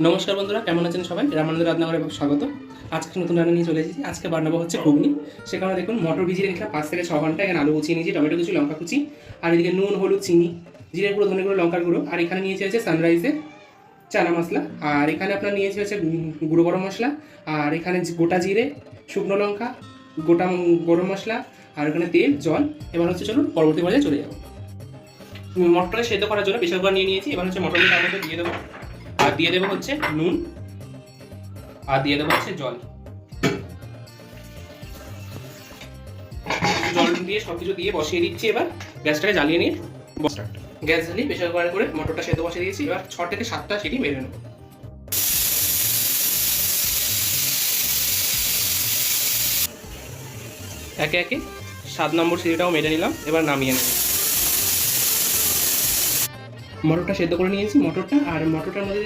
নমস্কার বন্ধুরা, কেমন আছেন সবাই? রামানন্দ রান্নাঘরে স্বাগত। আজকে নতুন রান্না নিয়ে চলে এসেছি। আজকে বানাবো হচ্ছে ঘুগনি। সেখানে দেখুন মটর ভিজিয়ে রেখেছিলাম 5 থেকে 6 ঘন্টা। এখানে আলু কুচিয়ে নিয়েছি, টমেটো কুচি, লঙ্কা কুচি, আর এদিকে নুন, হলুদ, চিনি, জিরে গুঁড়ো, ধনে গুঁড়ো, লঙ্কার গুঁড়ো, আর এখানে নিয়েছি হচ্ছে সানরাইজের চানা মশলা, আর এখানে আপনার নিয়েছি হচ্ছে গুঁড়ো গরম মশলা, আর এখানে গোটা জিরে, শুকনো লঙ্কা, গোটা গরম মশলা, আর এখানে তেল, জল। এবার হচ্ছে চলুন পরবর্তী পর্যায়ে চলে যাবো। মটরটা সেদ্ধ করার জন্য প্রেসার কুকার নিয়ে নিয়েছি। এবার হচ্ছে মটরটা তার মধ্যে দিয়ে দেবো, আর দিয়ে দেবো হচ্ছে নুন, আর দিয়ে দেবো হচ্ছে জল। জল দিয়ে সবকিছু দিয়ে বসিয়ে দিচ্ছি। এবার গ্যাসটাকে জ্বালিয়ে নিয়ে গ্যাস জ্বালিয়ে প্রেসার কুকারে করে মটরটা সেদ্ধ বসিয়ে দিয়েছি। এবার 6 থেকে 7টা সিটি মেরে নেবো। একে একে 7 নম্বর সিটিটাও মেরে নিলাম। এবার নামিয়ে নেব। মটরটা সেদ্ধ করে নিয়েছি, মটরটার মধ্যে